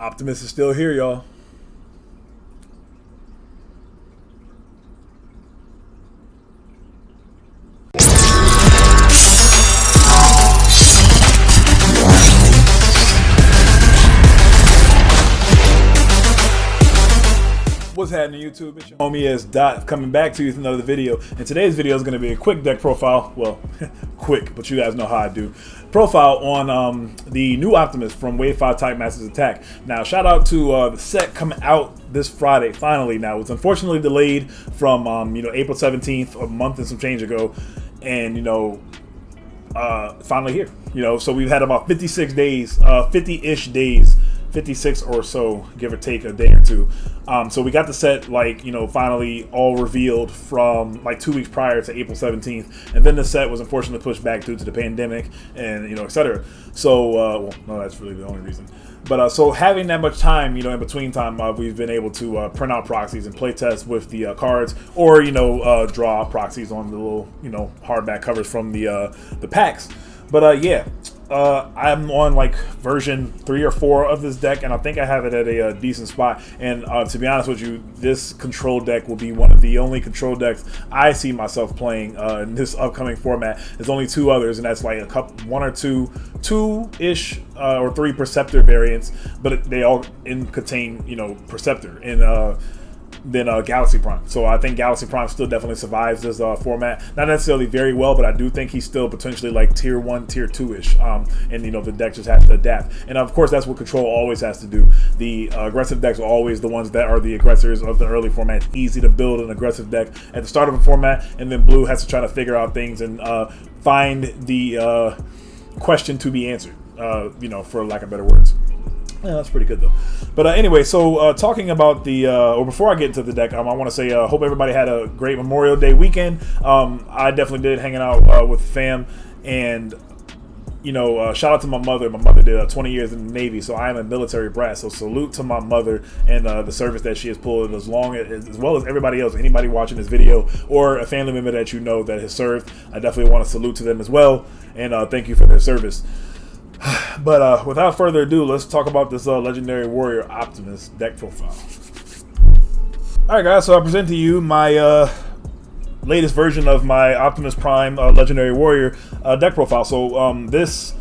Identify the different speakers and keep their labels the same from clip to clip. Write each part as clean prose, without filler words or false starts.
Speaker 1: Optimus is still here, y'all. What's happening, YouTube? It's your homie as Dot coming back to you with another video. And today's video is going to be a quick deck profile. Well, quick, but you guys know how I do. Profile on the new Optimus from Wave 5 Type Masters Attack. Now, shout out to the set coming out this Friday, finally. Now, it's unfortunately delayed from April 17th, a month and some change ago. And, finally here. So we've had about 56 days, 50-ish days. 56 or so, give or take a day or two. So we got the set finally all revealed from like 2 weeks prior to April 17th, and then the set was unfortunately pushed back due to the pandemic and etc. So well, no, that's really the only reason. But so having that much time, in between time, we've been able to print out proxies and play test with the cards, or draw proxies on the little hardback covers from the packs. But yeah. I'm on like version 3 or 4 of this deck, and I think I have it at a decent spot. And to be honest with you, this control deck will be one of the only control decks I see myself playing in this upcoming format. There's only 2 others, and that's like a couple, 1 or 2-ish or 3 Perceptor variants, but they all contain Perceptor and than Galaxy Prime. So I think Galaxy Prime still definitely survives this format. Not necessarily very well, but I do think he's still potentially like tier 1, tier 2-ish. And the deck just has to adapt. And of course, that's what Control always has to do. The aggressive decks are always the ones that are the aggressors of the early format. It's easy to build an aggressive deck at the start of a format, and then Blue has to try to figure out things and find the question to be answered, for lack of better words. Yeah, that's pretty good though. But anyway, so talking about the, or before I get into the deck, I want to say hope everybody had a great Memorial Day weekend. I definitely did, hanging out with fam, and shout out to my mother. My mother did 20 years in the Navy, so I am a military brat. So salute to my mother and the service that she has pulled, as well as everybody else, anybody watching this video or a family member that that has served. I definitely want to salute to them as well, and thank you for their service. But without further ado, let's talk about this Legendary Warrior Optimus deck profile. Alright guys, so I present to you my latest version of my Optimus Prime Legendary Warrior deck profile. So this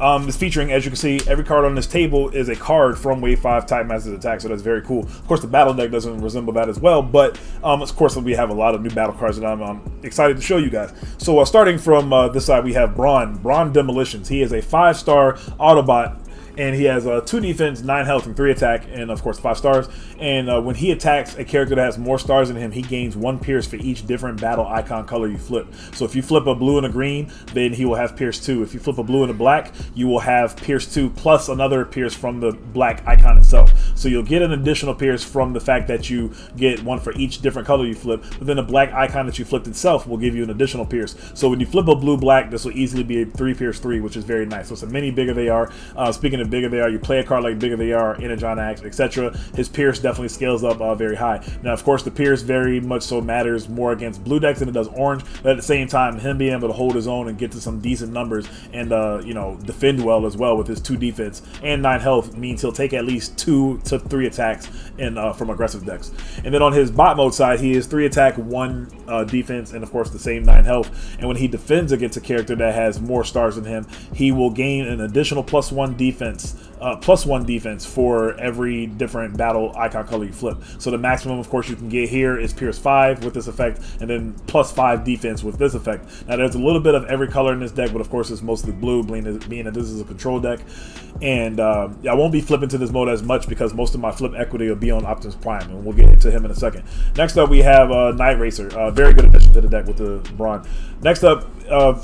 Speaker 1: is featuring, as you can see, every card on this table is a card from Wave 5 Type Masters Attack, so that's very cool. Of course, the battle deck doesn't resemble that as well, but of course we have a lot of new battle cards that I'm excited to show you guys. So starting from this side, we have Brawn Demolitions. He is a 5-star Autobot, and he has 2 defense, 9 health, and 3 attack, and of course 5 stars. And when he attacks a character that has more stars than him, he gains 1 pierce for each different battle icon color you flip. So if you flip a blue and a green, then he will have pierce 2. If you flip a blue and a black, you will have pierce 2 plus another pierce from the black icon itself. So you'll get an additional pierce from the fact that you get 1 for each different color you flip, but then the black icon that you flipped itself will give you an additional pierce. So when you flip a blue-black, this will easily be a 3 pierce 3, which is very nice. So it's a mini Bigger They Are. Speaking of Bigger They Are, you play a card like Bigger They Are, Energon Axe, etc. His pierce definitely scales up very high. Now, of course, the pierce very much so matters more against blue decks than it does orange, but at the same time, him being able to hold his own and get to some decent numbers and defend well as well with his 2 defense and 9 health means he'll take at least 2 to 3 attacks from aggressive decks. And then on his bot mode side, he is 3 attack, 1 defense, and of course the same 9 health. And when he defends against a character that has more stars than him, he will gain an additional +1 defense for every different battle icon color you flip. So the maximum, of course, you can get here is Pierce 5 with this effect, and then +5 defense with this effect. Now, there's a little bit of every color in this deck, but of course, it's mostly blue, being that this is a control deck. And I won't be flipping to this mode as much because most of my flip equity will be on Optimus Prime, and we'll get into him in a second. Next up, we have Night Racer. Very good addition to the deck with the Brawn. Next up,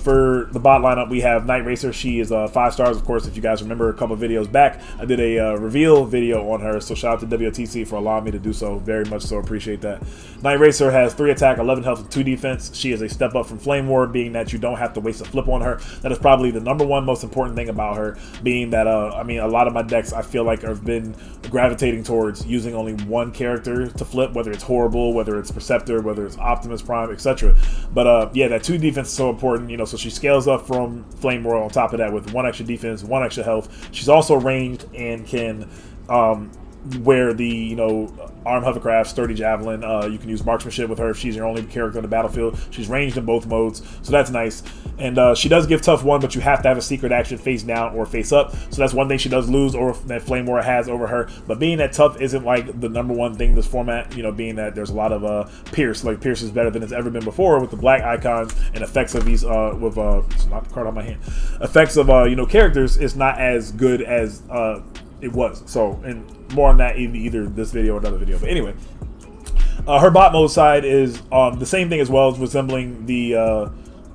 Speaker 1: for the bot lineup, we have Night Racer. She is 5 stars, of course. If you guys remember a couple videos back, I did a reveal video on her, so shout out to WTC for allowing me to do so. Very much so appreciate that. Night Racer has 3 attack, 11 health, and 2 defense. She is a step up from Flame War, being that you don't have to waste a flip on her. That is probably the #1 most important thing about her, being that a lot of my decks I feel like have been gravitating towards using only 1 character to flip, whether it's Horrible, whether it's Perceptor, whether it's Optimus Prime, etc. But yeah, that 2 defense is so important, so she scales up from Flame War on top of that with 1 extra defense, 1 extra health. She's also ranged and can where the, you know, arm hovercraft, sturdy javelin, you can use marksmanship with her if she's your only character on the battlefield. She's ranged in both modes, so that's nice. And she does give tough 1, but you have to have a secret action face down or face up, so that's one thing she does lose, or that Flame Aura has over her. But being that tough isn't like the #1 thing this format, you know, being that there's a lot of Pierce. Like, Pierce is better than it's ever been before with the black icons and effects of these with it's not the card on my hand, effects of you know, characters is not as good as it was. So, and more on that in either this video or another video. But anyway, her bot mode side is the same thing as well, as resembling the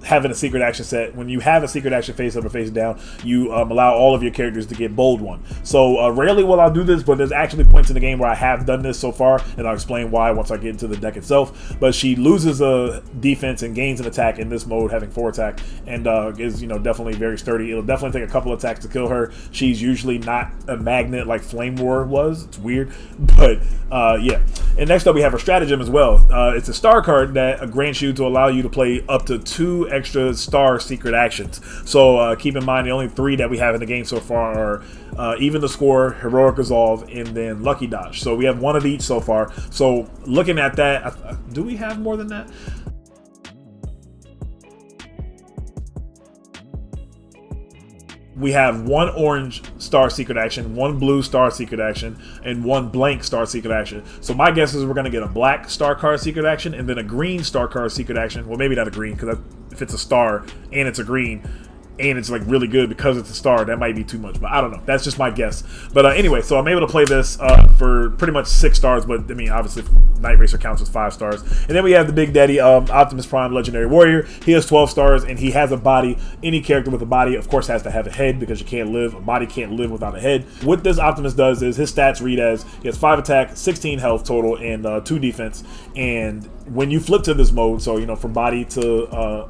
Speaker 1: having a secret action set. When you have a secret action face up or face down, you allow all of your characters to get bold 1. So rarely will I do this, but there's actually points in the game where I have done this so far, and I'll explain why once I get into the deck itself. But she loses a defense and gains an attack in this mode, having 4 attack, and is, you know, definitely very sturdy. It'll definitely take a couple attacks to kill her. She's usually not a magnet like Flame War was. It's weird, but yeah. And next up we have her Stratagem as well. It's a star card that grants you to allow you to play up to 2 extra star secret actions. So keep in mind the only 3 that we have in the game so far are Even the Score, Heroic Resolve, and then Lucky Dodge. So we have 1 of each so far. So looking at that, do we have more than that? We have 1 orange star secret action, 1 blue star secret action, and 1 blank star secret action. So my guess is we're going to get a black star card secret action and then a green star card secret action. Well, maybe not a green, because if it's a star and it's a green and it's like really good because it's a star, that might be too much, but I don't know. That's just my guess. But anyway, so I'm able to play this for pretty much 6 stars, but I mean, obviously Night Racer counts as 5 stars. And then we have the Big Daddy, Optimus Prime Legendary Warrior. He has 12 stars and he has a body. Any character with a body, of course, has to have a head, because a body can't live without a head. What this Optimus does is his stats read as he has 5 attack, 16 health total, and 2 defense. And when you flip to this mode, so, you know, from body to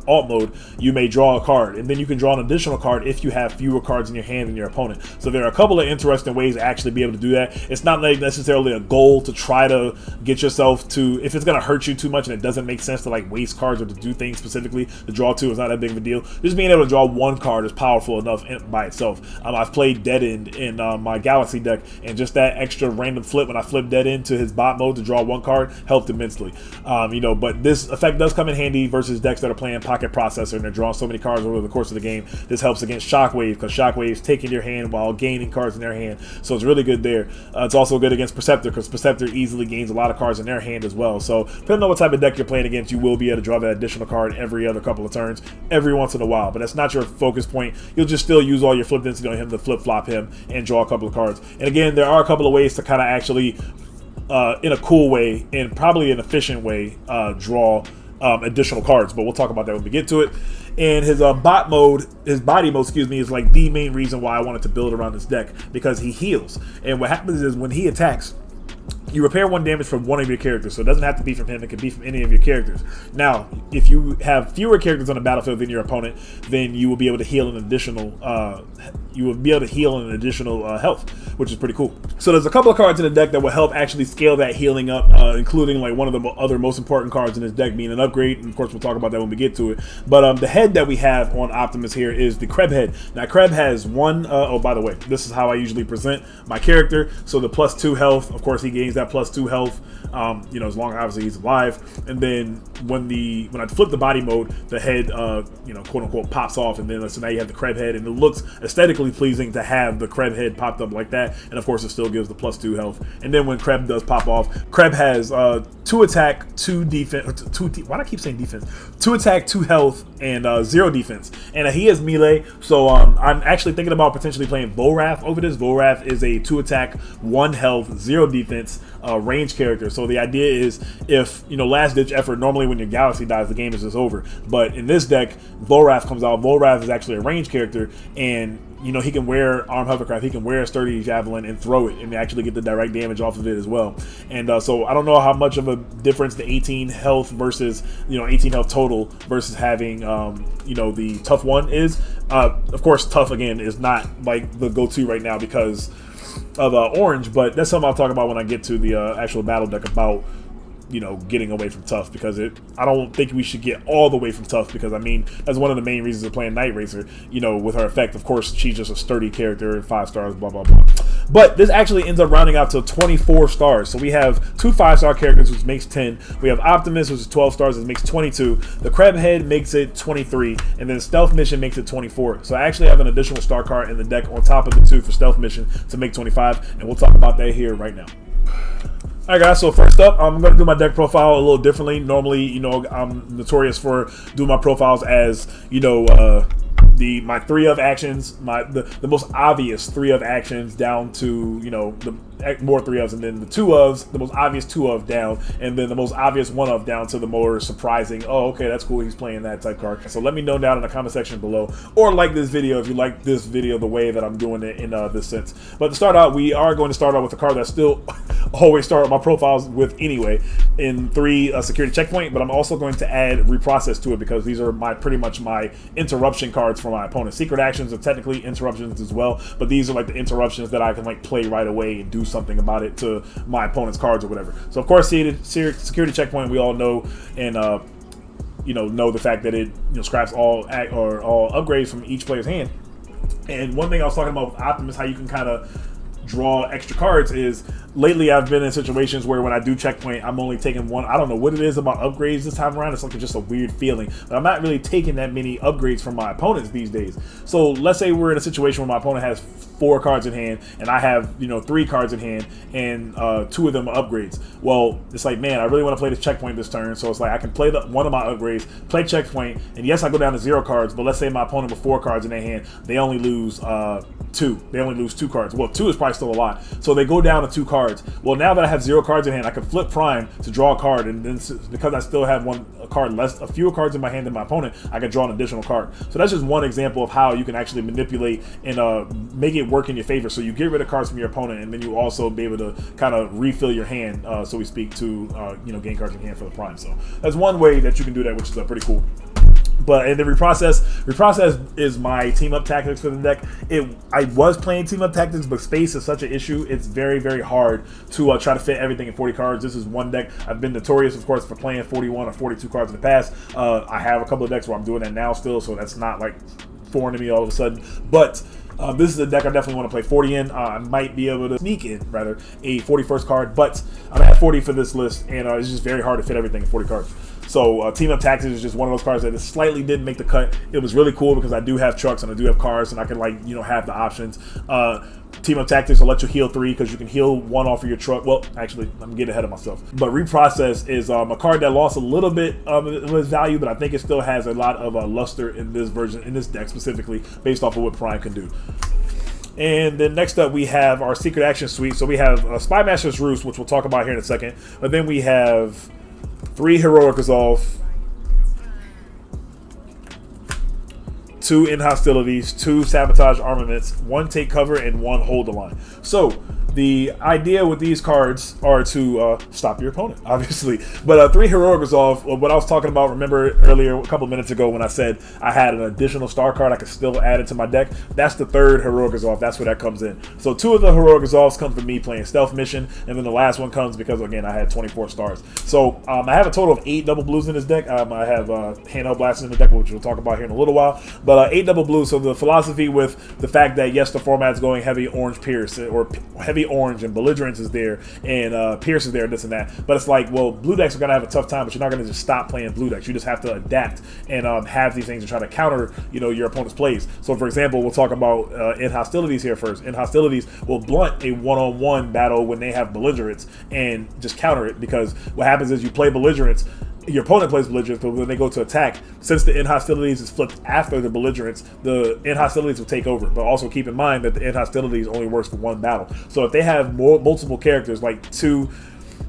Speaker 1: alt mode, you may draw a card, and then you can draw an additional card if you have fewer cards in your hand than your opponent. So there are a couple of interesting ways to actually be able to do that. It's not like necessarily a goal to try to get yourself to, if it's going to hurt you too much and it doesn't make sense to like waste cards or to do things specifically, to draw 2 is not that big of a deal. Just being able to draw 1 card is powerful enough by itself. I've played Dead End in my Galaxy deck, and just that extra random flip when I flip Dead End to his bot mode to draw 1 card helped immensely. You know, but this effect does come in handy versus decks that are playing Pocket Processor and they're drawing so many cards over the course of the game. This helps against Shockwave, because Shockwave's taking your hand while gaining cards in their hand, so it's really good there. It's also good against Perceptor, because Perceptor easily gains a lot of cards in their hand as well. So depending on what type of deck you're playing against, you will be able to draw that additional card every other couple of turns, every once in a while. But that's not your focus point. You'll just still use all your flip density on him to flip-flop him and draw a couple of cards. And again, there are a couple of ways to kind of actually in a cool way and probably an efficient way draw additional cards, but we'll talk about that when we get to it. And his body mode, excuse me, is like the main reason why I wanted to build around this deck, because he heals. And what happens is when he attacks, you repair 1 damage from 1 of your characters, so it doesn't have to be from him, it can be from any of your characters. Now, if you have fewer characters on the battlefield than your opponent, then you will be able to heal an additional health, which is pretty cool. So there's a couple of cards in the deck that will help actually scale that healing up, including like one of the other most important cards in this deck being an upgrade, and of course we'll talk about that when we get to it. But the head that we have on Optimus here is the Kreb head. Now Kreb has 1, oh by the way, this is how I usually present my character. So the +2 health, of course he gains that +2 health, you know, as long as obviously he's alive. And then when I flip the body mode, the head, you know, quote unquote pops off, and then so now you have the Kreb head, and it looks aesthetically pleasing to have the Kreb head popped up like that. And of course it still gives the +2 health. And then when Kreb does pop off, Kreb has 2 attack, 2 defense, why do I keep saying defense? 2 attack, 2 health, and 0 defense. And he is melee, so I'm actually thinking about potentially playing Volrath over this. Volrath is a 2 attack, 1 health, 0 defense range character. So the idea is, if, you know, last ditch effort, normally when your Galaxy dies, the game is just over. But in this deck, Volrath comes out. Volrath is actually a range character, and you know, he can wear arm hovercraft, he can wear a sturdy javelin and throw it and actually get the direct damage off of it as well. And so I don't know how much of a difference the 18 health versus, you know, 18 health total versus having, you know, the tough 1 is. Of course, tough again is not like the go-to right now because of orange, but that's something I'll talk about when I get to the actual battle deck about you know, getting away from tough, because I don't think we should get all the way from tough, because I mean, that's one of the main reasons of playing Night Racer, you know, with her effect. Of course, she's just a sturdy character, 5 stars, blah, blah, blah. But this actually ends up rounding out to 24 stars. So we have 2 5-star characters, which makes 10. We have Optimus, which is 12 stars, which makes 22. The Crab Head makes it 23, and then Stealth Mission makes it 24. So I actually have an additional star card in the deck on top of the 2 for Stealth Mission to make 25, and we'll talk about that here right now. Alright guys, so first up, I'm going to do my deck profile a little differently. Normally, you know, I'm notorious for doing my profiles as, you know, my 3 of actions, the most obvious 3 of actions down to, you know, the more 3 ofs, and then the 2 ofs, the most obvious 2 of down, and then the most obvious 1 of down to the more surprising, oh, okay, that's cool, he's playing that type card. So let me know down in the comment section below, or like this video if you like this video the way that I'm doing it in this sense. But to start out, we are going to start out with a card that still always start my profiles with anyway, in 3 security checkpoint, but I'm also going to add reprocess to it, because these are pretty much my interruption cards for my opponent. Secret actions are technically interruptions as well, but these are like the interruptions that I can like play right away and do something about it to my opponent's cards or whatever. So of course, security checkpoint, we all know, and you know the fact that it, you know, scraps all upgrades from each player's hand. And one thing I was talking about with Optimus, how you can kind of draw extra cards, is lately I've been in situations where when I do checkpoint, I'm only taking 1. I don't know what it is about upgrades this time around. It's like just a weird feeling, but I'm not really taking that many upgrades from my opponents these days. So let's say we're in a situation where my opponent has 4 cards in hand and I have, you know, 3 cards in hand, and 2 of them are upgrades. Well, it's like, man, I really want to play this checkpoint this turn, so it's like I can play one of my upgrades, play checkpoint, and yes, I go down to 0 cards, but let's say my opponent with 4 cards in their hand, they only lose 2. They only lose 2 cards. Well, 2 is probably still a lot, so they go down to 2 cards. Well, now that I have 0 cards in hand, I can flip Prime to draw a card, and then because I still have a fewer cards in my hand than my opponent, I can draw an additional card. So that's just one example of how you can actually manipulate and make it work in your favor. So you get rid of cards from your opponent, and then you also be able to kind of refill your hand, so we speak, to you know, gain cards in hand for the Prime. So that's one way that you can do that, which is pretty cool. But and the reprocess is my team up tactics for the deck. I was playing team up tactics, but space is such an issue. It's very, very hard to try to fit everything in 40 cards. This is one deck. I've been notorious, of course, for playing 41 or 42 cards in the past. I have a couple of decks where I'm doing that now still, so that's not like foreign to me all of a sudden. But this is a deck I definitely want to play 40 in. I might be able to sneak in, rather, a 41st card, but I'm at 40 for this list, and it's just very hard to fit everything in 40 cards. So Team Up Tactics is just one of those cards that slightly didn't make the cut. It was really cool because I do have trucks and I do have cars, and I can, like, you know, have the options. Team Up Tactics will let you heal 3 because you can heal 1 off of your truck. Well, actually, I'm getting ahead of myself. But Reprocess is a card that lost a little bit of its value, but I think it still has a lot of luster in this version, in this deck specifically, based off of what Prime can do. And then next up, we have our Secret Action Suite. So we have Spy Master's Roost, which we'll talk about here in a second. But then we have 3 Heroic Resolve, 2 In Hostilities, 2 Sabotage Armaments, 1 Take Cover, and 1 Hold the Line. So the idea with these cards are to stop your opponent, obviously. But 3 Heroic Resolve, what I was talking about, remember earlier, a couple minutes ago, when I said I had an additional star card I could still add into my deck? That's the 3rd Heroic Resolve. That's where that comes in. So 2 of the Heroic Resolves come from me playing Stealth Mission, and then the last one comes because, again, I had 24 stars. So I have a total of 8 double blues in this deck. I have Handheld Blasters in the deck, which we'll talk about here in a little while. But 8 double blues. So the philosophy with the fact that, yes, the format's going heavy orange Pierce, or heavy orange, and Belligerence is there, and Pierce is there, this and that. But it's like, well, blue decks are going to have a tough time, but you're not going to just stop playing blue decks. You just have to adapt and have these things to try to counter, you know, your opponent's plays. So, for example, we'll talk about In Hostilities here first. In Hostilities will blunt a one-on-one battle when they have Belligerence and just counter it, because what happens is you play Belligerence, your opponent plays Belligerence, but when they go to attack, since the In Hostilities is flipped after the Belligerence, the In Hostilities will take over. But also keep in mind that the In Hostilities only works for 1 battle. So if they have multiple characters, like 2,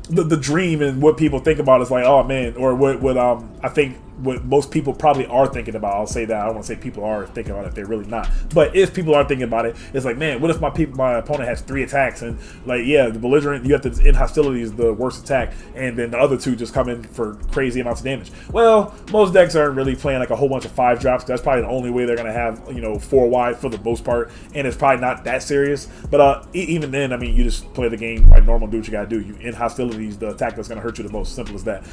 Speaker 1: the dream and what people think about is like, oh man, or what I think what most people probably are thinking about. I'll say that. I don't want to say people are thinking about it. They're really not. But if people are thinking about it, it's like, man, what if my opponent has 3 attacks and like, yeah, the belligerent, you have to end hostility is the worst attack, and then the other 2 just come in for crazy amounts of damage. Well, most decks aren't really playing like a whole bunch of 5 drops. That's probably the only way they're gonna have, you know, 4 wide for the most part, and it's probably not that serious. But even then, I mean, you just play the game like normal, do what you gotta do. You end hostilities, the attack that's gonna hurt you the most. Simple as that.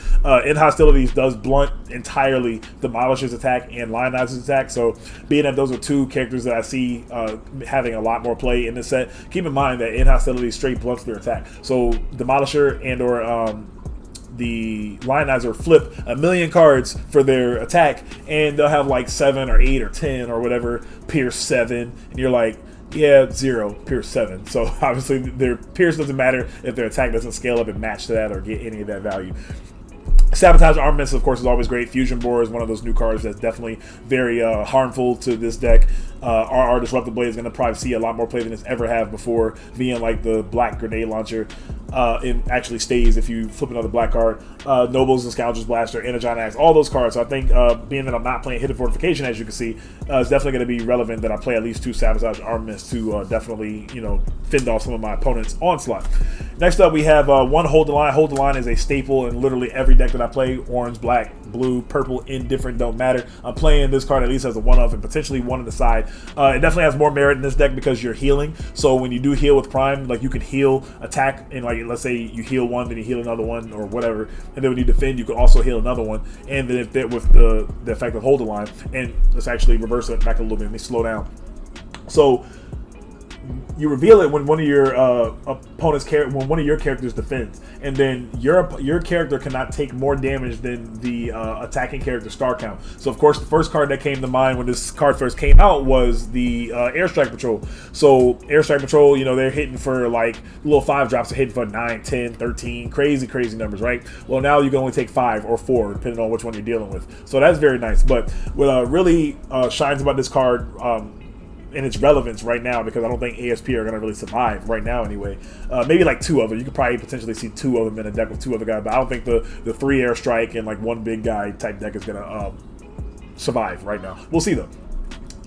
Speaker 1: End hostilities does blunt entirely Demolisher's attack and Lionizer's attack. So being that those are 2 characters that I see having a lot more play in this set, keep in mind that end hostilities straight blunts their attack. So Demolisher and or the Lionizer flip 1,000,000 cards for their attack, and they'll have like 7 or 8 or 10 or whatever Pierce 7, and you're like, yeah, 0 Pierce 7. So obviously their Pierce doesn't matter if their attack doesn't scale up and match to that or get any of that value. Sabotage Armaments, of course, is always great. Fusion Bore is one of those new cards that's definitely very harmful to this deck. RR Disruptive Blade is going to probably see a lot more play than it's ever have before, being like the black grenade launcher. It actually stays if you flip another black card. Nobles and Scoundrel's Blaster, Energon Axe, all those cards. So I think being that I'm not playing Hidden Fortification, as you can see, it's definitely going to be relevant that I play at least 2 Sabotage Armaments to definitely, you know, fend off some of my opponent's onslaught. Next up, we have 1 Hold the Line. Hold the Line is a staple in literally every deck that I play. Orange, black, blue, purple, indifferent, don't matter. I'm playing this card at least as a 1-of and potentially 1 on the side. It definitely has more merit in this deck because you're healing. So when you do heal with Prime, like you can heal, attack, and like let's say you heal 1, then you heal another 1 or whatever, and then when you defend, you can also heal another 1. And then if with the effect of Hold the Line, and let's actually reverse it back a little bit. Let me slow down. So you reveal it when one of your opponent's when one of your characters defends, and then your character cannot take more damage than the attacking character's star count. So of course, the first card that came to mind when this card first came out was the Airstrike Patrol. So Airstrike Patrol, you know, they're hitting for like little 5 drops, are hitting for 9, 10, 13, crazy numbers, right? Well, now you can only take 5 or 4 depending on which one you're dealing with. So that's very nice. But what really shines about this card, and its relevance right now, because I don't think ASP are going to really survive right now anyway. Maybe like 2 of them. You could probably potentially see 2 of them in a deck with 2 other guys, but I don't think the 3 Airstrike and like 1 big guy type deck is going to survive right now. We'll see though.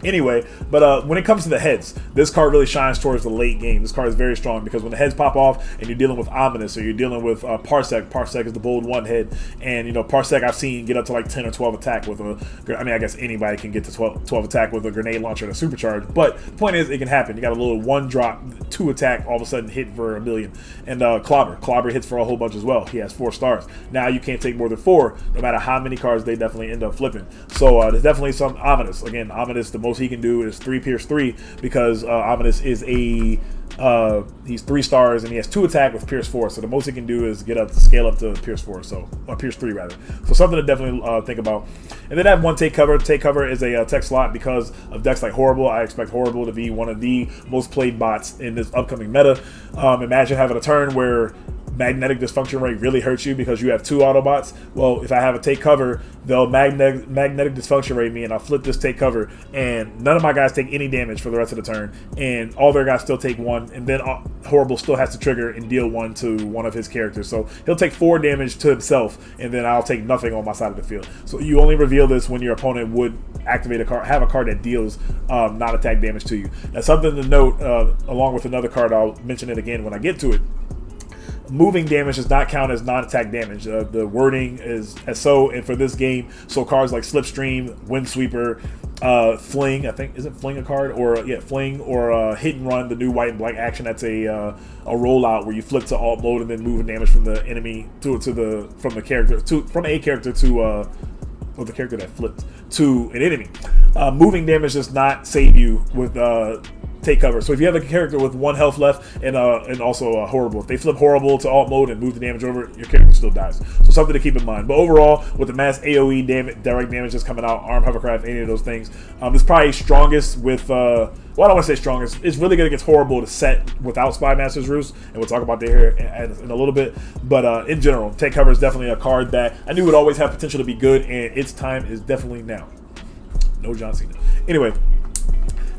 Speaker 1: Anyway, but when it comes to the heads, this card really shines towards the late game. This card is very strong because when the heads pop off and you're dealing with Ominous or you're dealing with Parsec, Parsec is the bold 1 head, and you know Parsec I've seen get up to like 10 or 12 attack with a, I mean I guess anybody can get to 12 attack with a grenade launcher and a supercharge, but the point is it can happen. You got a little 1 drop, 2 attack, all of a sudden hit for 1,000,000. And Clobber hits for a whole bunch as well. He has 4 stars. Now you can't take more than 4, no matter how many cards they definitely end up flipping. So there's definitely some Ominous. Again, Ominous, the most he can do is 3 Pierce 3 because Ominous is a he's 3 stars and he has 2 attack with Pierce 4. So the most he can do is get up to scale up to Pierce 4, so Pierce 3 rather. So something to definitely think about. And then I have 1 Take Cover. Take Cover is a tech slot because of decks like Horrible. I expect Horrible to be one of the most played bots in this upcoming meta. Imagine having a turn where magnetic dysfunction rate really hurts you because you have 2 Autobots. Well, if I have a Take Cover, they'll magnetic dysfunction rate me, and I'll flip this Take Cover, and none of my guys take any damage for the rest of the turn, and all their guys still take 1, and then Horrible still has to trigger and deal 1 to one of his characters. So he'll take 4 damage to himself, and then I'll take nothing on my side of the field. So you only reveal this when your opponent would activate a card, have a card that deals non-attack damage to you. Now something to note, along with another card, I'll mention it again when I get to it. Moving damage does not count as non-attack damage. The wording is as so, and for this game, so cards like Slipstream, Windsweeper, Fling, I think, isn't Fling a card? Or yeah, Fling, or Hit and Run, the new white and black action. That's a rollout where you flip to alt mode and then moving damage from the enemy from a character to the character that flipped to an enemy. Moving damage does not save you with Take Cover. So if you have a character with 1 health left and also Horrible, if they flip Horrible to alt mode and move the damage over, your character still dies. So something to keep in mind. But overall, with the mass AoE direct damage that's coming out, Arm Hovercraft, any of those things, it's probably strongest with well, I don't want to say strongest. It's really good against Horrible to set without Spy Master's Roost, and we'll talk about that here in a little bit. But in general, Take Cover is definitely a card that I knew would always have potential to be good, and its time is definitely now. No John Cena. Anyway,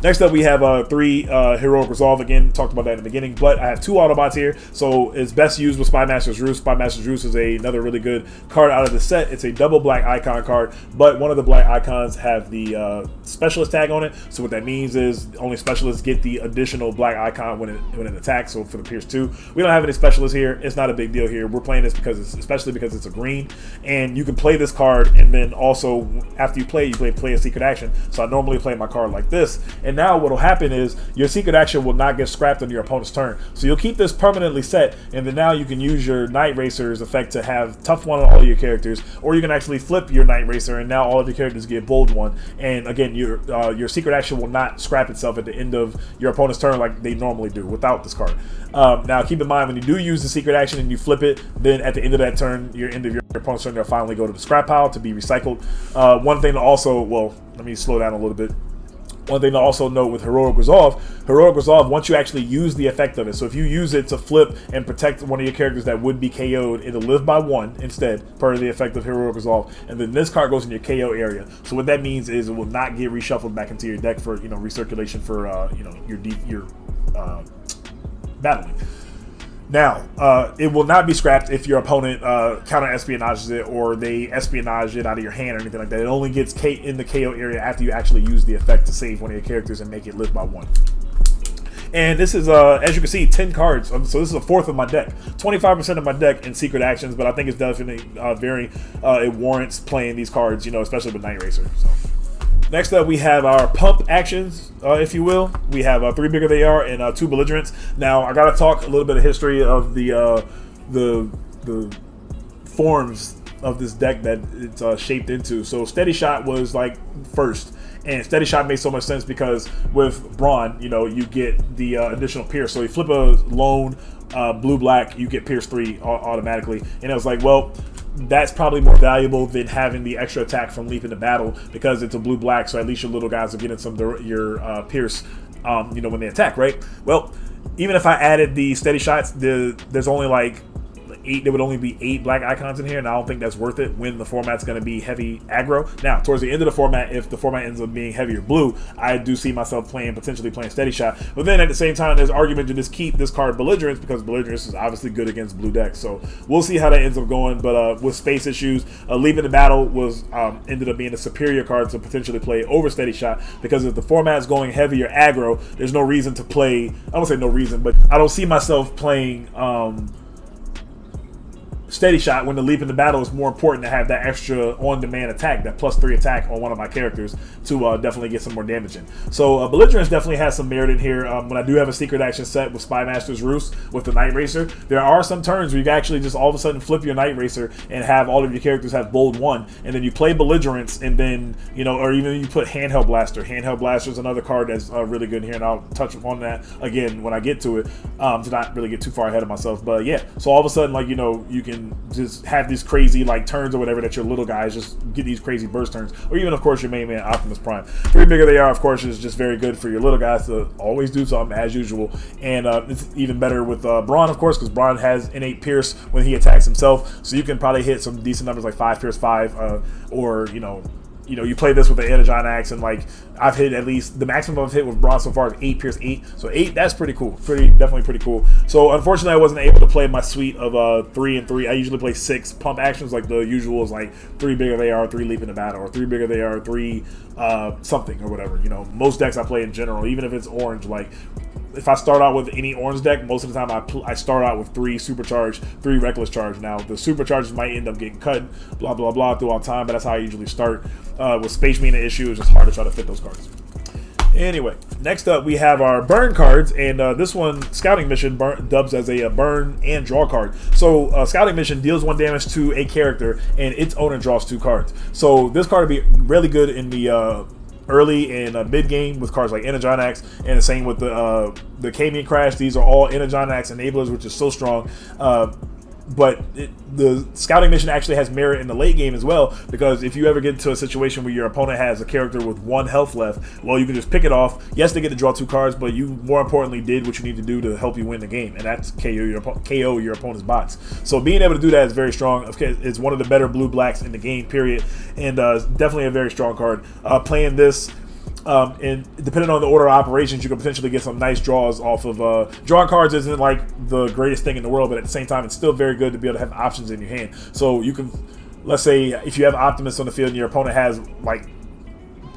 Speaker 1: Next up, we have 3 Heroic Resolve. Again, talked about that in the beginning, but I have 2 Autobots here, so it's best used with Spy Master's Roost. Spy Master's Roost is another really good card out of the set. It's a double black icon card, but one of the black icons have the specialist tag on it. So what that means is only specialists get the additional black icon when it attacks. So for the Pierce 2, we don't have any specialists here. It's not a big deal here. We're playing this especially because it's a green, and you can play this card, and then also after you play a secret action. So I normally play my card like this, and now what will happen is your secret action will not get scrapped on your opponent's turn. So you'll keep this permanently set, and then now you can use your Night Racer's effect to have tough 1 on all your characters, or you can actually flip your Night Racer, and now all of your characters get bold 1. And again, your secret action will not scrap itself at the end of your opponent's turn like they normally do without this card. Now keep in mind, when you do use the secret action and you flip it, then at the end of that turn, your end of your opponent's turn, they'll finally go to the scrap pile to be recycled. One thing to also, well, let me slow down a little bit. One thing to also note with Heroic Resolve, once you actually use the effect of it, so if you use it to flip and protect one of your characters that would be KO'd, it'll live by 1 instead, per the effect of Heroic Resolve, and then this card goes in your KO area. So what that means is it will not get reshuffled back into your deck for, recirculation for, your battling. Now, it will not be scrapped if your opponent counter-espionages it, or they espionage it out of your hand or anything like that. It only gets in the KO area after you actually use the effect to save one of your characters and make it live by 1. And this is, as you can see, 10 cards. So this is a fourth of my deck. 25% of my deck in secret actions, but I think it's definitely it warrants playing these cards, especially with Night Racer. So. Next up, we have our pump actions, if you will. We have 3 bigger they are and 2 belligerents. Now, I got to talk a little bit of history of the forms of this deck that it's shaped into. So Steady Shot was like first, and Steady Shot made so much sense because with Brawn, you get the additional Pierce. So you flip a lone blue-black, you get Pierce 3 automatically, and I was like, well, that's probably more valuable than having the extra attack from Leap into Battle because it's a blue-black, so at least your little guys are getting some your Pierce, when they attack, right? Well, even if I added the Steady Shots, there's only like 8. There would only be 8 black icons in here, and I don't think that's worth it when the format's going to be heavy aggro. Now, towards the end of the format, if the format ends up being heavier blue, I do see myself potentially playing Steady Shot. But then at the same time, there's argument to just keep this card Belligerence because Belligerence is obviously good against blue decks. So we'll see how that ends up going. But with space issues, Leap into Battle was ended up being a superior card to potentially play over Steady Shot because if the format's going heavier aggro, there's no reason to play. I won't say no reason, but I don't see myself playing Steady Shot when the Leap into Battle is more important to have that extra on-demand attack, that +3 attack on one of my characters to definitely get some more damage in. So Belligerence definitely has some merit in here. When I do have a secret action set with Spy Master's Roost with the Night Racer, there are some turns where you can actually just all of a sudden flip your Night Racer and have all of your characters have bold 1, and then you play Belligerence, and then, or even you put Handheld Blaster. Handheld Blaster is another card that's really good in here, and I'll touch on that again when I get to it, to not really get too far ahead of myself. But yeah, so all of a sudden, like, you can just have these crazy like turns or whatever that your little guys just get these crazy burst turns, or even of course your main man Optimus Prime. 3 bigger they are, of course, is just very good for your little guys to always do something as usual, and it's even better with Brawn, of course, because Brawn has innate Pierce when he attacks himself, so you can probably hit some decent numbers like 5 Pierce 5, or you play this with the Energon Axe, and like I've hit at least the maximum I've hit with Brawn so far is 8 Pierce 8. So 8, that's pretty cool. Definitely pretty cool. So unfortunately, I wasn't able to play my suite of 3 and 3. I usually play 6 pump actions, like the usual is like 3 bigger they are, 3 Leap into Battle, or 3 bigger they are, 3 something or whatever. Most decks I play in general, even if it's orange, like if I start out with any orange deck, most of the time I start out with 3 supercharged, 3 reckless charge. Now the supercharges might end up getting cut, blah blah blah throughout time, but that's how I usually start. With space being an issue, it's just hard to try to fit those cards. Anyway, next up we have our burn cards, and this one, Scouting Mission, dubs as a burn and draw card. So Scouting Mission deals 1 damage to a character, and its owner draws 2 cards. So this card would be really good in the early and mid game with cards like Energon Axe, and the same with the Camion Crash. These are all Energon Axe enablers, which is so strong. But the Scouting Mission actually has merit in the late game as well, because if you ever get into a situation where your opponent has a character with 1 health left, well, you can just pick it off. Yes, they get to draw 2 cards, but you more importantly did what you need to do to help you win the game, and that's KO your opponent's bots. So being able to do that is very strong. It's one of the better blue blacks in the game, period, and definitely a very strong card. Playing this And depending on the order of operations, you can potentially get some nice draws off of drawing cards. Isn't like the greatest thing in the world, but at the same time, it's still very good to be able to have options in your hand. So you can, let's say, if you have Optimus on the field and your opponent has like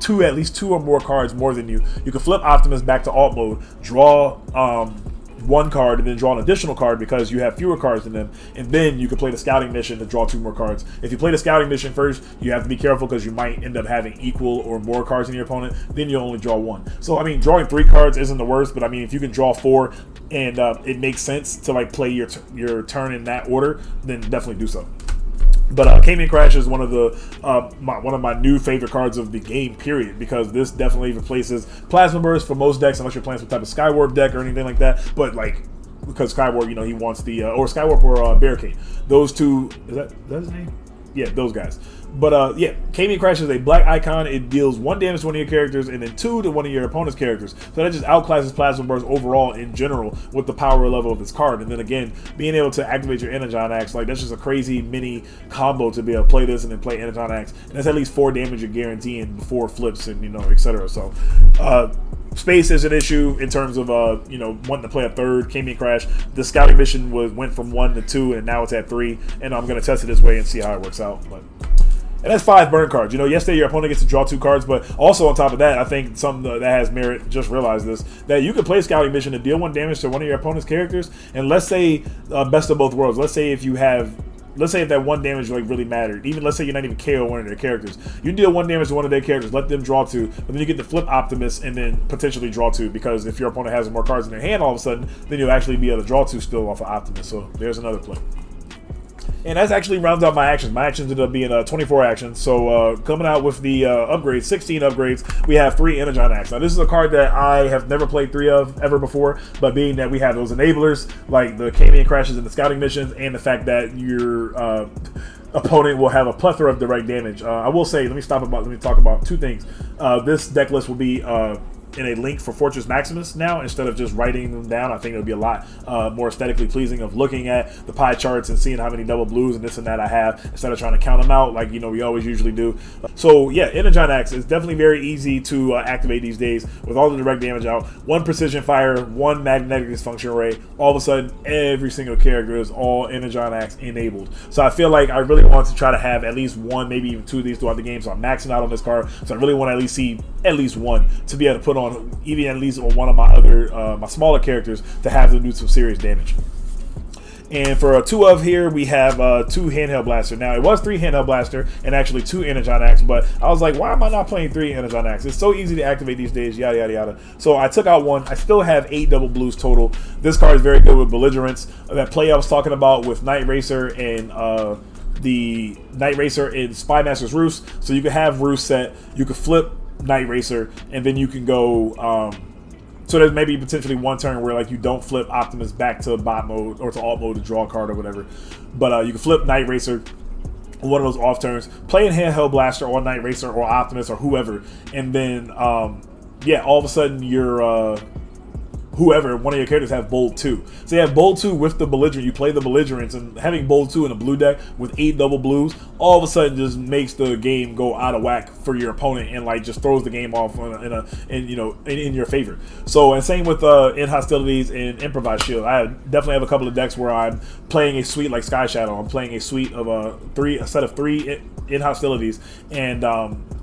Speaker 1: at least two or more cards more than you, you can flip Optimus back to alt mode, draw one card, and then draw an additional card because you have fewer cards than them, and then you can play the scouting mission to draw two more cards. If you play the scouting mission first, you have to be careful because you might end up having equal or more cards than your opponent. Then you'll only draw one. So I mean, drawing 3 cards isn't the worst, but I mean, if you can draw 4 and it makes sense to like play your turn in that order, then definitely do so. But Cayman Crash is one of the one of my new favorite cards of the game, period, because this definitely replaces Plasma Burst for most decks, unless you're playing some type of Skywarp deck or anything like that. But like, because Skywarp, you know, he wants the or Skywarp or Barricade. Those two, is that his name? Yeah, those guys. But yeah, Cayman Crash is a black icon. It deals 1 damage to one of your characters and then 2 to one of your opponent's characters. So that just outclasses Plasma Burst overall in general with the power level of its card. And then again, being able to activate your Energon Axe, like that's just a crazy mini combo to be able to play this and then play Energon Axe. And that's at least 4 damage you're guaranteeing before flips and, you know, etc. So space is an issue in terms of you know, wanting to play a third Cayman Crash. The scouting mission went from 1 to 2 and now it's at 3. And I'm going to test it this way and see how it works out. But and that's 5 burn cards. You know, yesterday your opponent gets to draw 2 cards, but also on top of that, I think something that has merit, just realized this, that you can play Scouting Mission to deal 1 damage to one of your opponent's characters, and let's say, best of both worlds, let's say if that 1 damage like really mattered, even let's say you're not even KO one of their characters, you deal 1 damage to one of their characters, let them draw 2, but then you get to flip Optimus and then potentially draw 2, because if your opponent has more cards in their hand all of a sudden, then you'll actually be able to draw 2 still off of Optimus. So there's another play. And that actually rounds out my actions. My actions ended up being 24 actions. So coming out with the upgrades, 16 upgrades, we have 3 Energon Axe. Now this is a card that I have never played 3 of ever before, but being that we have those enablers, like the Cayman Crashes and the scouting missions, and the fact that your opponent will have a plethora of direct damage. I will say, let me talk about 2 things. This deck list will be in a link for Fortress Maximus now, instead of just writing them down. I think it'll be a lot more aesthetically pleasing of looking at the pie charts and seeing how many double blues and this and that I have, instead of trying to count them out like, you know, we always usually do. So yeah, Energon Axe is definitely very easy to activate these days with all the direct damage out. 1 precision fire, 1 magnetic dysfunction ray. All of a sudden, every single character is all Energon Axe enabled. So I feel like I really want to try to have at least 1, maybe even 2 of these throughout the game. So I'm maxing out on this card. So I really want to at least see at least 1 to be able to put on, even at least on one of my other my smaller characters, to have them do some serious damage. And for 2 of here, we have 2 Handheld Blaster. Now, it was 3 Handheld Blaster and actually 2 Energon Axe, but I was like, why am I not playing 3 Energon Axe? It's so easy to activate these days, yada, yada, yada. So I took out 1. I still have 8 double blues total. This card is very good with Belligerence. That play I was talking about with Night Racer and the Night Racer in Spy Master's Roost. So you can have Roost set, you can flip Night Racer, and then you can go so there's maybe potentially 1 turn where like you don't flip Optimus back to bot mode or to alt mode to draw a card or whatever, but you can flip Night Racer on one of those off turns, play in Handheld Blaster or Night Racer or Optimus or whoever, and then yeah, all of a sudden you're whoever, one of your characters have Bold 2. So you have Bold 2 with the Belligerent, you play the Belligerents, and having Bold 2 in a blue deck with 8 double blues, all of a sudden just makes the game go out of whack for your opponent, and like just throws the game off in your favor. So, and same with in Hostilities and Improvised Shield. I definitely have a couple of decks where I'm playing a suite like Sky Shadow. I'm playing a suite of a set of 3 in Hostilities, and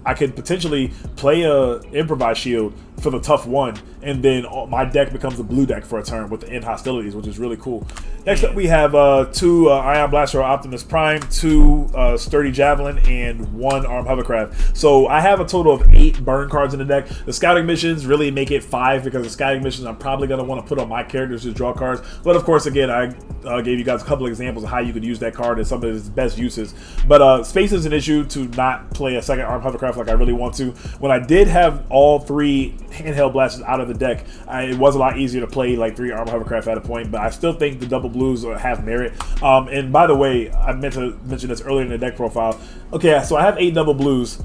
Speaker 1: I could potentially play a Improvised Shield for the tough 1, and then my deck becomes a blue deck for a turn with the in Hostilities, which is really cool. Next up, we have 2 Ion Blaster or Optimus Prime, 2 Sturdy Javelin, and 1 Armed Hovercraft. So I have a total of 8 burn cards in the deck. The Scouting Missions really make it 5, because the Scouting Missions I'm probably going to want to put on my characters to draw cards. But of course, again, I gave you guys a couple of examples of how you could use that card and some of its best uses. But space is an issue to not play a second Armed Hovercraft like I really want to. When I did have all 3 Handheld Blasters out of the deck, it was a lot easier to play like 3 Armed Hovercraft at a point, but I still think the double blues have merit. And by the way, I meant to mention this earlier in the deck profile. Okay, so I have 8 double blues,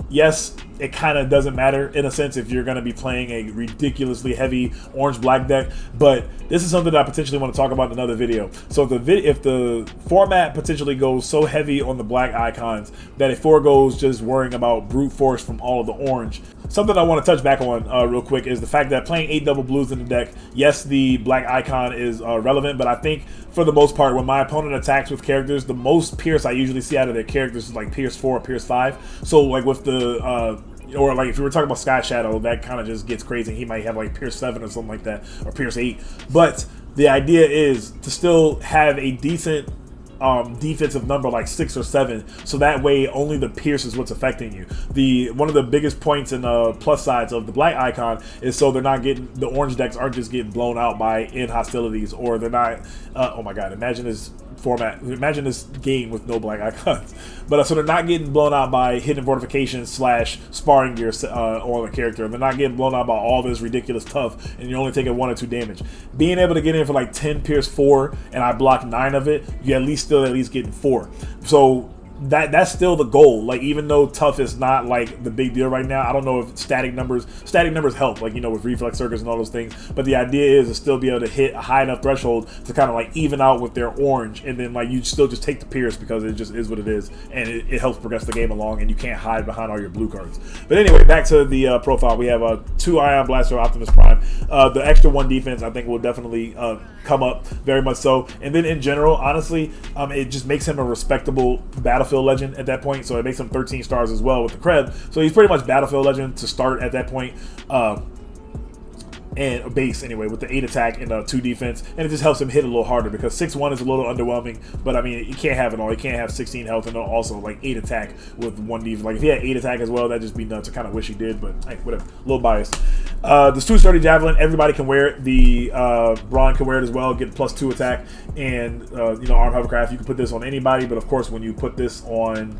Speaker 1: yes, it kind of doesn't matter in a sense if you're going to be playing a ridiculously heavy orange-black deck, but this is something that I potentially want to talk about in another video. So if the format potentially goes so heavy on the black icons that it foregoes just worrying about brute force from all of the orange, something I want to touch back on real quick is the fact that playing 8 double blues in the deck, yes, the black icon is relevant, but I think for the most part, when my opponent attacks with characters, the most pierce I usually see out of their characters is like Pierce 4 or Pierce 5. So like with the or like if you were talking about Sky Shadow, that kind of just gets crazy. He might have like Pierce 7 or something like that, or Pierce 8. But the idea is to still have a decent defensive number like 6 or 7, so that way only the pierce is what's affecting you. One of the biggest points and plus sides of the black icon is so they're not getting, the orange decks aren't just getting blown out by in hostilities, or they're not oh my god, imagine this format, imagine this game with no black icons. But so they're not getting blown out by hidden fortification slash sparring gear on the character. They're not getting blown out by all this ridiculous tough, and you're only taking 1 or 2 damage. Being able to get in for like 10 Pierce 4 and I block 9 of it, you at least getting 4. So that's still the goal. Like, even though tough is not like the big deal right now, I don't know if static numbers help, like, you know, with reflex circuits and all those things, but the idea is to still be able to hit a high enough threshold to kind of like even out with their orange, and then like you still just take the pierce because it just is what it is, and it helps progress the game along, and you can't hide behind all your blue cards. But anyway, back to the profile. We have 2 Ion Blaster Optimus Prime. The extra 1 defense I think will definitely come up, very much so. And then in general, honestly, it just makes him a respectable battlefield legend at that point, so it makes him 13 stars as well with the Krebs. So he's pretty much battlefield legend to start at that point, and a base anyway, with the 8 attack and 2 defense, and it just helps him hit a little harder because 6-1 is a little underwhelming. But I mean, you can't have it all. You can't have 16 health and also like 8 attack with 1 defense. Like if he had 8 attack as well, that'd just be nuts. I kind of wish he did, but hey, whatever. A little biased. This 2 sturdy javelin, everybody can wear it. The Brawn can wear it as well, get +2 attack, and you know, arm hovercraft. You can put this on anybody, but of course, when you put this on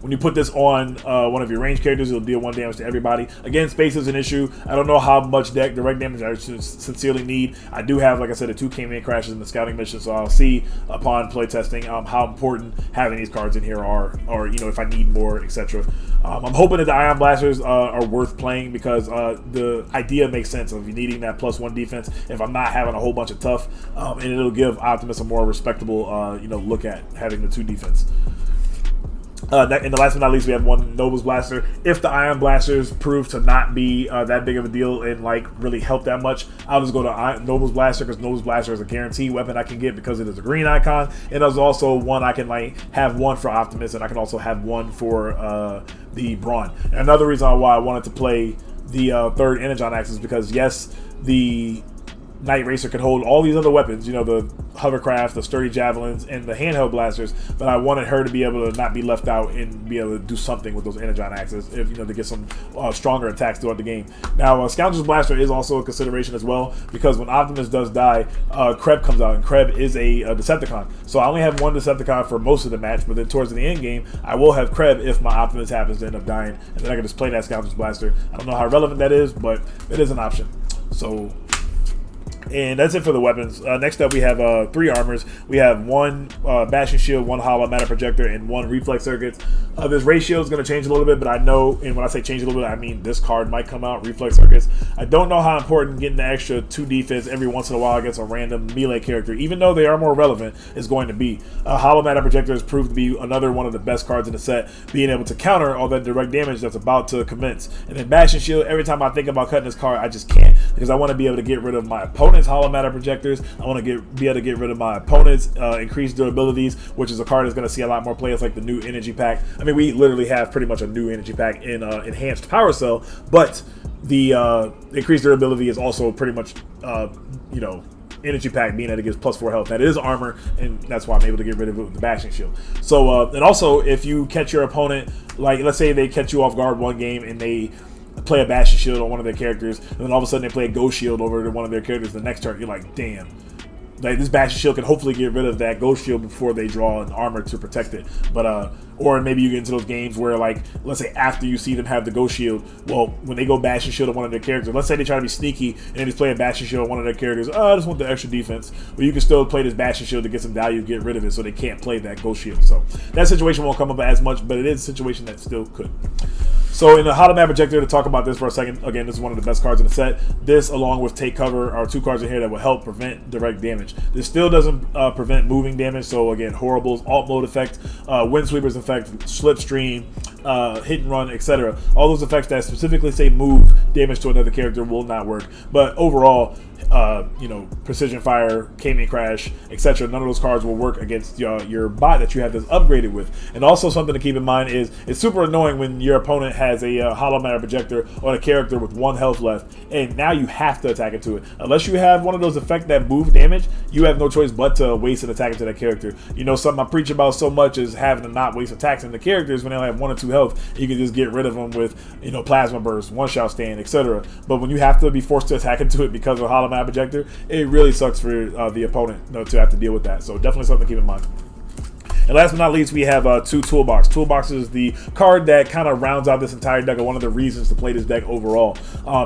Speaker 1: one of your range characters, it'll deal 1 damage to everybody. Again, space is an issue. I don't know how much direct damage I sincerely need. I do have, like I said, the 2 K-Man crashes in the scouting mission, so I'll see upon playtesting how important having these cards in here are, or you know, if I need more, etc. I'm hoping that the Ion Blasters are worth playing because the idea makes sense of you needing that +1 defense if I'm not having a whole bunch of tough, and it'll give Optimus a more respectable you know, look at having the 2 defense. And the last but not least, we have 1 Nobles Blaster. If the Ion Blasters prove to not be that big of a deal and like really help that much, I'll just go to Nobles Blaster, because Nobles Blaster is a guaranteed weapon I can get because it is a green icon, and there's also one I can like have 1 for Optimus, and I can also have 1 for the Brawn. And another reason why I wanted to play the 3rd Energon Axe is because yes, the Night Racer can hold all these other weapons, you know, the hovercraft, the sturdy javelins, and the handheld blasters, but I wanted her to be able to not be left out and be able to do something with those Energon Axes, if you know, to get some stronger attacks throughout the game. Now, Scoundrel's Blaster is also a consideration as well, because when Optimus does die, Kreb comes out, and Kreb is a Decepticon. So I only have 1 Decepticon for most of the match, but then towards the end game, I will have Kreb if my Optimus happens to end up dying, and then I can just play that Scoundrel's Blaster. I don't know how relevant that is, but it is an option. So, and that's it for the weapons. Next up, we have 3 armors. We have 1 bashing shield, 1 hollow matter projector, and 1 reflex circuits. This ratio is going to change a little bit, but I know, and when I say change a little bit, I mean this card might come out, reflex circuits. I don't know how important getting the extra 2 defense every once in a while against a random melee character, even though they are more relevant, is going to be. Hollow matter projector has proved to be another one of the best cards in the set, being able to counter all that direct damage that's about to commence. And then bashing shield, every time I think about cutting this card, I just can't, because I want to be able to get rid of my opponent's hollow matter projectors. I want to be able to get rid of my opponent's increased durabilities, which is a card that's going to see a lot more players, like the new energy pack. I mean, we literally have pretty much a new energy pack in enhanced power cell, but the increased durability is also pretty much you know, energy pack, being that it gives +4 health. That is armor, and that's why I'm able to get rid of it with the bashing shield. So and also, if you catch your opponent, like let's say they catch you off guard one game and they play a bashing shield on one of their characters, and then all of a sudden they play a ghost shield over to one of their characters the next turn, you're like, damn, like this bashing shield can hopefully get rid of that ghost shield before they draw an armor to protect it. But Or maybe you get into those games where, like, let's say after you see them have the Ghost Shield, well, when they go Bash and Shield on one of their characters, let's say they try to be sneaky and they just play a Bash and Shield on one of their characters, I just want the extra defense. Well, you can still play this Bash and Shield to get some value, get rid of it, so they can't play that Ghost Shield. So that situation won't come up as much, but it is a situation that still could. So in the Holomap Projector, to talk about this for a second, again, this is one of the best cards in the set. This, along with Take Cover, are two cards in here that will help prevent direct damage. This still doesn't prevent moving damage, so again, Horrible's Alt Mode effect, Windsweeper's effect, Slipstream, Hit and Run, etc. All those effects that specifically say move damage to another character will not work. But overall, you know, Precision Fire, Cayman Crash, etc. None of those cards will work against your bot that you have this upgraded with. And also something to keep in mind is it's super annoying when your opponent has a Hollow Matter Projector on a character with 1 health left, and now you have to attack into it. Unless you have one of those effects that move damage, you have no choice but to waste an attack into that character. You know, something I preach about so much is having to not waste attacks into characters when they only have 1 or 2 health. You can just get rid of them with, you know, Plasma Burst, One-Shot Stand, etc. But when you have to be forced to attack into it because of Hollow Matter Projector, it really sucks for the opponent, you know, to have to deal with that. So definitely something to keep in mind. And last but not least, we have 2 Toolbox. Toolbox is the card that kind of rounds out this entire deck, or one of the reasons to play this deck overall.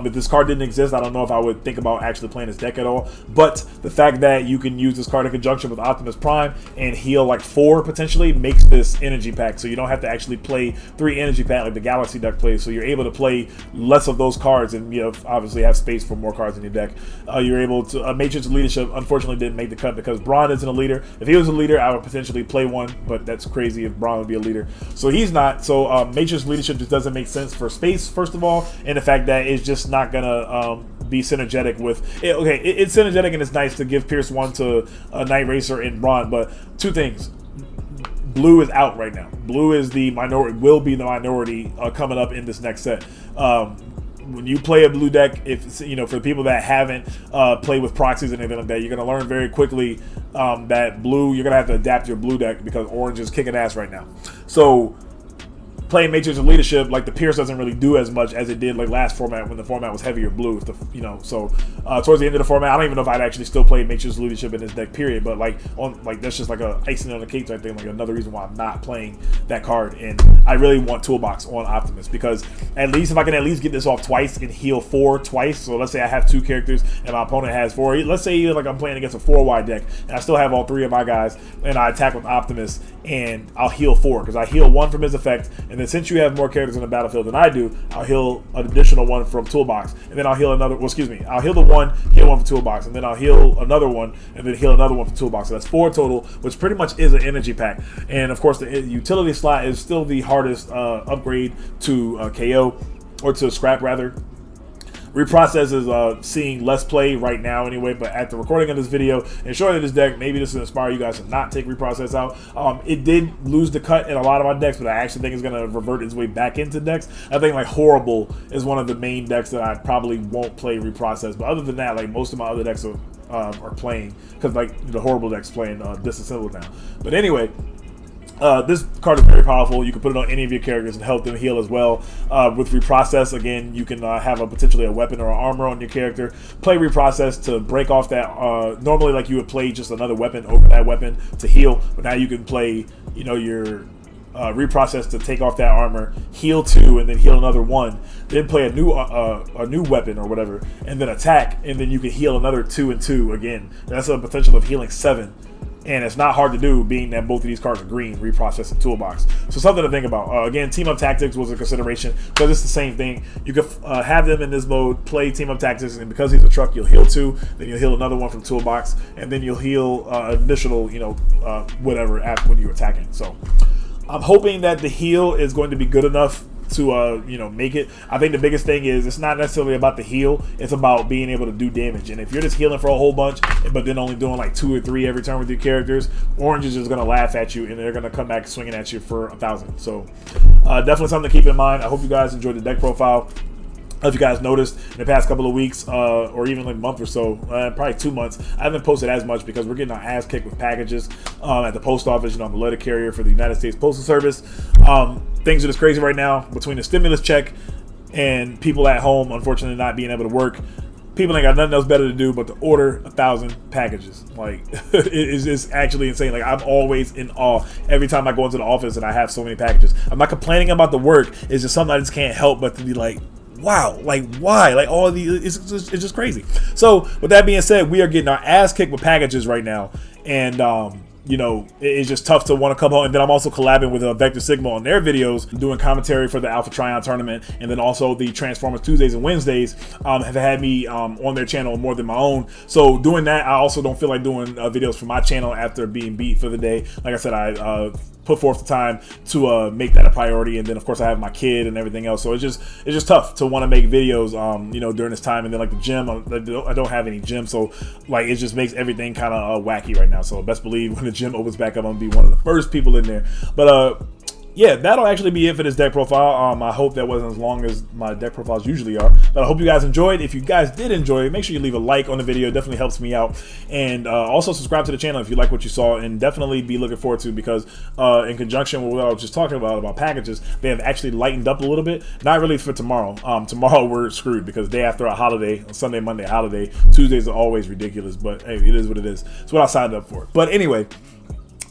Speaker 1: If this card didn't exist, I don't know if I would think about actually playing this deck at all. But the fact that you can use this card in conjunction with Optimus Prime and heal like 4 potentially makes this energy pack. So you don't have to actually play 3 energy pack like the Galaxy deck plays. So you're able to play less of those cards and, you know, obviously have space for more cards in your deck. You're able to Matrix Leadership unfortunately didn't make the cut because Braun isn't a leader. If he was a leader, I would potentially play one, but that's crazy if Braun would be a leader. So he's not. So Matrix Leadership just doesn't make sense for space, first of all, and the fact that it's just not gonna be synergetic with it. Okay, it's synergetic and it's nice to give Pierce 1 to Night Racer and Braun, but 2 things. Blue is out right now. Blue is the minority, will be the minority coming up in this next set. When you play a blue deck, if you know, for the people that haven't played with proxies and anything like that, you're gonna learn very quickly that blue, you're gonna have to adapt your blue deck because orange is kicking ass right now. So playing Matrix of Leadership, like the Pierce doesn't really do as much as it did like last format when the format was heavier blue. You know, so towards the end of the format, I don't even know if I'd actually still play Matrix of Leadership in this deck, period. But like that's just like a icing on the cake type thing. Like another reason why I'm not playing that card. And I really want Toolbox on Optimus because at least if I can at least get this off twice and heal 4 twice. So let's say I have 2 characters and my opponent has 4. Let's say like I'm playing against a 4-wide deck and I still have all 3 of my guys and I attack with Optimus and I'll heal 4 because I heal 1 from his effect, and then since you have more characters in the battlefield than I do, I'll heal an additional 1 from Toolbox, and then I'll heal another. Well, excuse me, I'll heal the 1, heal 1 from Toolbox, and then I'll heal another 1, and then heal another 1 from Toolbox. So that's 4 total, which pretty much is an energy pack. And of course, the utility slot is still the hardest upgrade to KO, or to scrap rather. Reprocess is seeing less play right now anyway, but at the recording of this video and showing this deck, maybe this will inspire you guys to not take Reprocess out. It did lose the cut in a lot of my decks, but I actually think it's going to revert its way back into decks. I think like Horrible is one of the main decks that I probably won't play Reprocess, but other than that, like most of my other decks are playing, because like the Horrible deck's playing Disassembled now. But anyway, this card is very powerful. You can put it on any of your characters and help them heal as well. With Reprocess, again, you can have potentially a weapon or armor on your character. Play Reprocess to break off that. Normally, like you would play just another weapon over that weapon to heal, but now you can play, you know, your Reprocess to take off that armor, heal 2, and then heal another 1. Then play a new weapon or whatever, and then attack, and then you can heal another 2 and 2 again. That's a potential of healing 7. And it's not hard to do, being that both of these cards are green, Reprocess and Toolbox. So something to think about. Again, Team Up Tactics was a consideration, because it's the same thing. You could have them in this mode, play Team Up Tactics, and because he's a truck, you'll heal 2, then you'll heal another 1 from Toolbox, and then you'll heal additional, you know, whatever after when you're attacking. So I'm hoping that the heal is going to be good enough to you know, make it. I think the biggest thing is it's not necessarily about the heal, it's about being able to do damage. And if you're just healing for a whole bunch but then only doing like 2 or 3 every turn with your characters, Orange is just gonna laugh at you and they're gonna come back swinging at you for 1,000. So definitely something to keep in mind. I hope you guys enjoyed the deck profile. If you guys noticed in the past couple of weeks, or even like a month or so, probably 2 months, I haven't posted as much because we're getting our ass kicked with packages at the post office. You know, I'm a letter carrier for the United States Postal Service. Things are just crazy right now between the stimulus check and people at home, unfortunately, not being able to work. people ain't got nothing else better to do but to order 1,000 packages. Like, it's actually insane. Like, I'm always in awe every time I go into the office and I have so many packages. I'm not complaining about the work. It's just something I just can't help but to be like, wow, like, why? Like, all of these, it's just crazy. So with that being said, we are getting our ass kicked with packages right now, and you know, it's just tough to want to come home. And then I'm also collabing with Vector Sigma on their videos, doing commentary for the Alpha Tryon tournament, and then also the Transformers Tuesdays and Wednesdays have had me on their channel more than my own. So doing that, I also don't feel like doing videos for my channel after being beat for the day. Like I said, I put forth the time to make that a priority, and then of course I have my kid and everything else, so it's just tough to want to make videos you know, during this time. And then like the gym, I don't have any gym, so like it just makes everything kind of wacky right now. So best believe when the gym opens back up, I'm gonna be one of the first people in there. But yeah, that'll actually be it for this deck profile. I hope that wasn't as long as my deck profiles usually are, but I hope you guys enjoyed. If you guys did enjoy, make sure you leave a like on the video. It definitely helps me out. And also subscribe to the channel if you like what you saw, and definitely be looking forward to, because in conjunction with what I was just talking about packages, they have actually lightened up a little bit. Not really for tomorrow. Tomorrow we're screwed because day after a holiday, Sunday, Monday, holiday. Tuesdays are always ridiculous, but hey, it is what it is. It's what I signed up for. But anyway,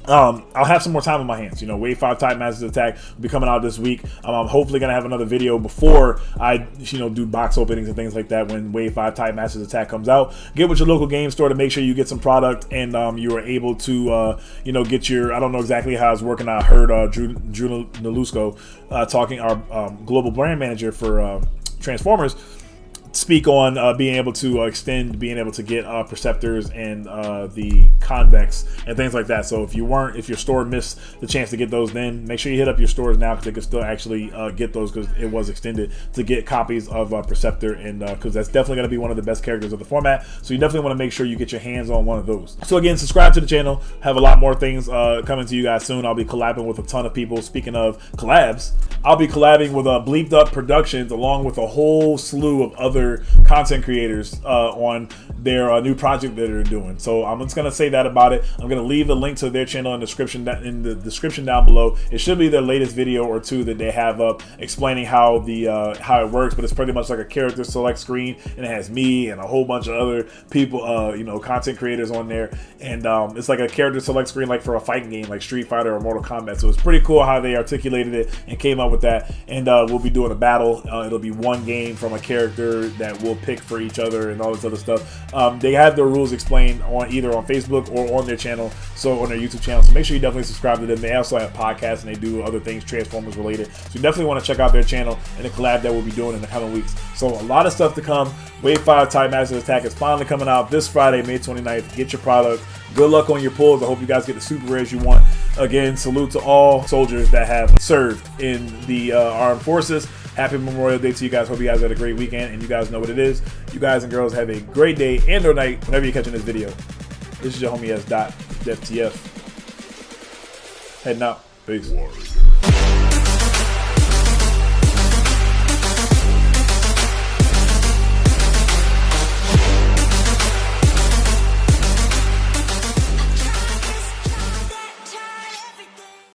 Speaker 1: I'll have some more time on my hands. You know, Wave 5 Type Masters Attack will be coming out this week. I'm hopefully going to have another video before I, you know, do box openings and things like that when Wave 5 Type Masters Attack comes out. Get with your local game store to make sure you get some product, and you are able to, you know, get your, I don't know exactly how it's working. I heard Drew Nalusco talking, our global brand manager for Transformers, speak on being able to extend, being able to get Perceptors and the Convex and things like that. So if your store missed the chance to get those, then make sure you hit up your stores now, because they can still actually get those, because it was extended to get copies of Perceptor, and because that's definitely going to be one of the best characters of the format. So you definitely want to make sure you get your hands on one of those. So again, subscribe to the channel. Have a lot more things coming to you guys soon. I'll be collabing with a ton of people. Speaking of collabs, I'll be collabing with BleepedupProductions along with a whole slew of other content creators on their new project that they're doing. So I'm just gonna say that about it. I'm gonna leave a link to their channel in the description down below. It should be their latest video or two that they have up explaining how how it works, but it's pretty much like a character select screen, and it has me and a whole bunch of other people, you know, content creators on there, and it's like a character select screen like for a fighting game like Street Fighter or Mortal Kombat. So it's pretty cool how they articulated it and came up with that. And we'll be doing a battle. It'll be one game from a character that we'll pick for each other and all this other stuff. They have their rules explained on either on Facebook or on their channel, so on their YouTube channel. So make sure you definitely subscribe to them. They also have podcasts and they do other things Transformers related. So you definitely want to check out their channel and the collab that we'll be doing in the coming weeks. So a lot of stuff to come. Wave 5 Type Masters Attack is finally coming out this Friday, May 29th. Get your product. Good luck on your pulls. I hope you guys get the super rares you want. Again, salute to all soldiers that have served in the armed forces. Happy Memorial Day to you guys. Hope you guys had a great weekend, and you guys know what it is. You guys and girls have a great day and or night whenever you're catching this video. This is your homie S. Dot, DefTF. Heading out. Peace.